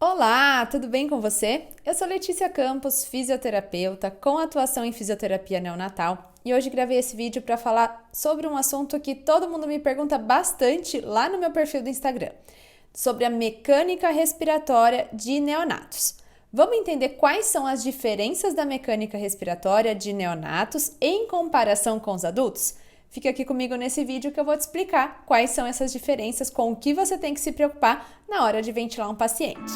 Olá, tudo bem com você? Eu sou Letícia Campos, fisioterapeuta com atuação em fisioterapia neonatal e hoje gravei esse vídeo para falar sobre um assunto que todo mundo me pergunta bastante lá no meu perfil do Instagram, sobre a mecânica respiratória de neonatos. Vamos entender quais são as diferenças da mecânica respiratória de neonatos em comparação com os adultos? Fica aqui comigo nesse vídeo que eu vou te explicar quais são essas diferenças, com o que você tem que se preocupar na hora de ventilar um paciente.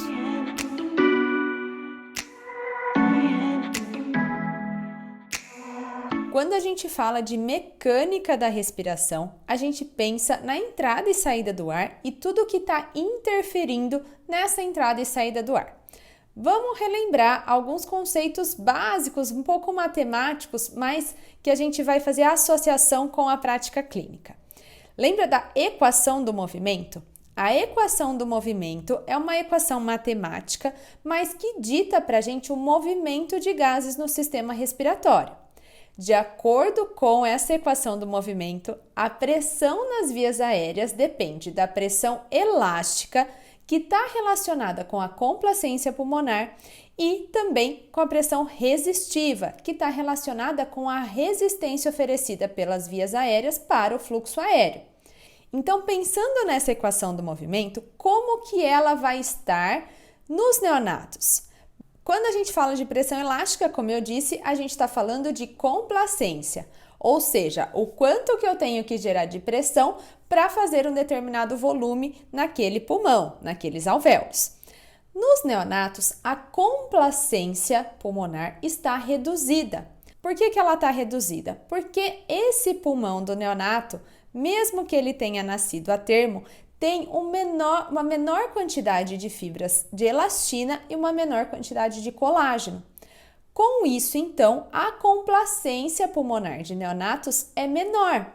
Quando a gente fala de mecânica da respiração, a gente pensa na entrada e saída do ar e tudo que está interferindo nessa entrada e saída do ar. Vamos relembrar alguns conceitos básicos, um pouco matemáticos, mas que a gente vai fazer associação com a prática clínica. Lembra da equação do movimento? A equação do movimento é uma equação matemática, mas que dita para a gente o movimento de gases no sistema respiratório. De acordo com essa equação do movimento, a pressão nas vias aéreas depende da pressão elástica, que está relacionada com a complacência pulmonar, e também com a pressão resistiva, que está relacionada com a resistência oferecida pelas vias aéreas para o fluxo aéreo. Então, pensando nessa equação do movimento, como que ela vai estar nos neonatos? Quando a gente fala de pressão elástica, como eu disse, a gente está falando de complacência, ou seja, o quanto que eu tenho que gerar de pressão para fazer um determinado volume naquele pulmão, naqueles alvéolos. Nos neonatos, a complacência pulmonar está reduzida. Por que ela está reduzida? Porque esse pulmão do neonato, mesmo que ele tenha nascido a termo, tem uma menor quantidade de fibras de elastina e uma menor quantidade de colágeno. Com isso, então, a complacência pulmonar de neonatos é menor.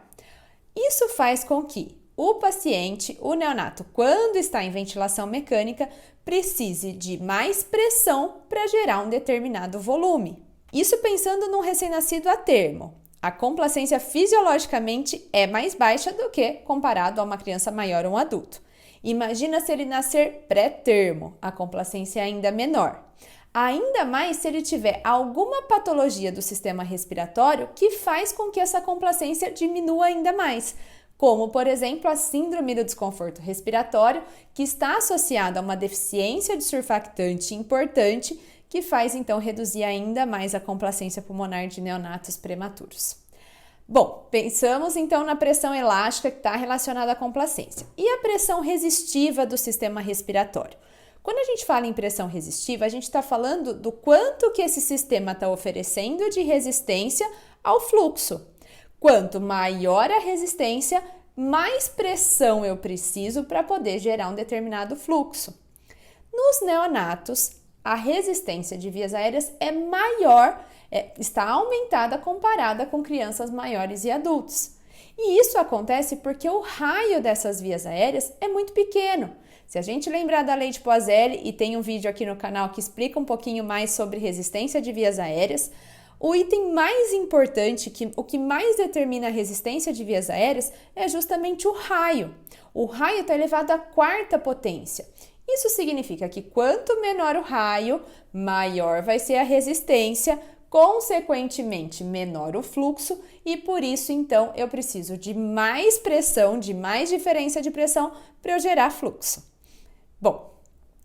Isso faz com que o paciente, o neonato, quando está em ventilação mecânica, precise de mais pressão para gerar um determinado volume. Isso pensando num recém-nascido a termo. A complacência fisiologicamente é mais baixa do que comparado a uma criança maior ou um adulto. Imagina se ele nascer pré-termo, a complacência é ainda menor. Ainda mais se ele tiver alguma patologia do sistema respiratório que faz com que essa complacência diminua ainda mais, como, por exemplo, a síndrome do desconforto respiratório, que está associada a uma deficiência de surfactante importante, que faz então reduzir ainda mais a complacência pulmonar de neonatos prematuros. Bom, pensamos então na pressão elástica que está relacionada à complacência. E a pressão resistiva do sistema respiratório? Quando a gente fala em pressão resistiva, a gente está falando do quanto que esse sistema está oferecendo de resistência ao fluxo. Quanto maior a resistência, mais pressão eu preciso para poder gerar um determinado fluxo. Nos neonatos, a resistência de vias aéreas é maior, está aumentada comparada com crianças maiores e adultos. E isso acontece porque o raio dessas vias aéreas é muito pequeno. Se a gente lembrar da lei de Poiseuille, e tem um vídeo aqui no canal que explica um pouquinho mais sobre resistência de vias aéreas, o item mais importante, o que mais determina a resistência de vias aéreas, é justamente o raio. O raio está elevado à quarta potência. Isso significa que quanto menor o raio, maior vai ser a resistência, consequentemente menor o fluxo, e por isso então eu preciso de mais pressão, de mais diferença de pressão para eu gerar fluxo. Bom,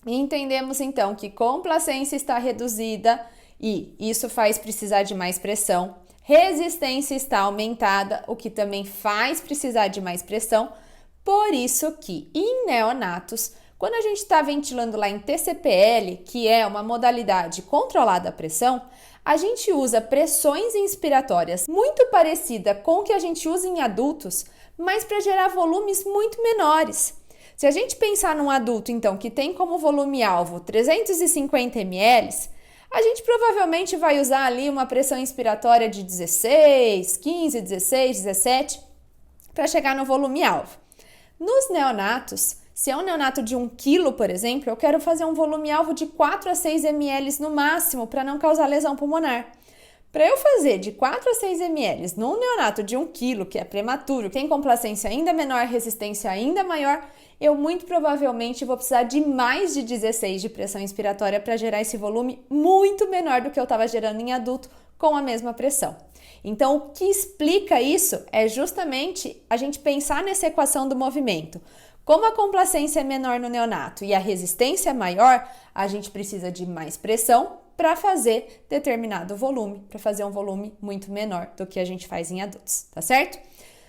entendemos então que complacência está reduzida e isso faz precisar de mais pressão. Resistência está aumentada, o que também faz precisar de mais pressão. Por isso que em neonatos, quando a gente está ventilando lá em TCPL, que é uma modalidade controlada a pressão, a gente usa pressões inspiratórias muito parecida com o que a gente usa em adultos, mas para gerar volumes muito menores. Se a gente pensar num adulto, então, que tem como volume-alvo 350 ml, a gente provavelmente vai usar ali uma pressão inspiratória de 16, 15, 16, 17 para chegar no volume-alvo. Nos neonatos, se é um neonato de 1 kg, por exemplo, eu quero fazer um volume-alvo de 4 a 6 ml no máximo para não causar lesão pulmonar. Para eu fazer de 4 a 6 ml num neonato de 1 kg, que é prematuro, tem complacência ainda menor, resistência ainda maior, eu muito provavelmente vou precisar de mais de 16 de pressão inspiratória para gerar esse volume muito menor do que eu estava gerando em adulto com a mesma pressão. Então, o que explica isso é justamente a gente pensar nessa equação do movimento. Como a complacência é menor no neonato e a resistência é maior, a gente precisa de mais pressão para fazer determinado volume, para fazer um volume muito menor do que a gente faz em adultos, tá certo?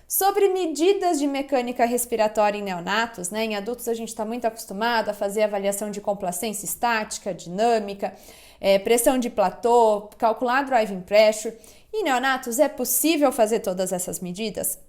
Sobre medidas de mecânica respiratória em neonatos, né? Em adultos a gente está muito acostumado a fazer avaliação de complacência estática, dinâmica, pressão de platô, calcular driving pressure. Em neonatos é possível fazer todas essas medidas?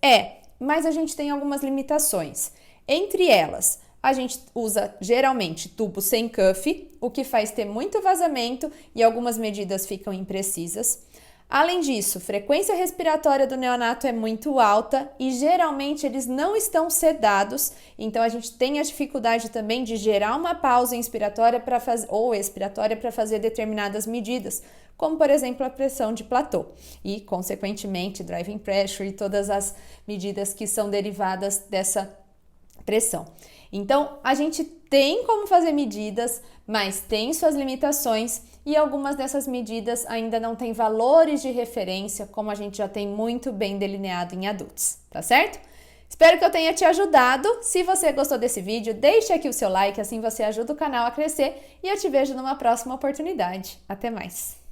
Mas a gente tem algumas limitações. Entre elas, a gente usa geralmente tubo sem cuff, o que faz ter muito vazamento e algumas medidas ficam imprecisas. Além disso, frequência respiratória do neonato é muito alta e geralmente eles não estão sedados, então a gente tem a dificuldade também de gerar uma pausa inspiratória ou expiratória para fazer determinadas medidas, como por exemplo a pressão de platô e, consequentemente, driving pressure e todas as medidas que são derivadas dessa pressão. Então, a gente tem como fazer medidas, mas tem suas limitações e algumas dessas medidas ainda não têm valores de referência, como a gente já tem muito bem delineado em adultos, tá certo? Espero que eu tenha te ajudado. Se você gostou desse vídeo, deixe aqui o seu like, assim você ajuda o canal a crescer e eu te vejo numa próxima oportunidade. Até mais!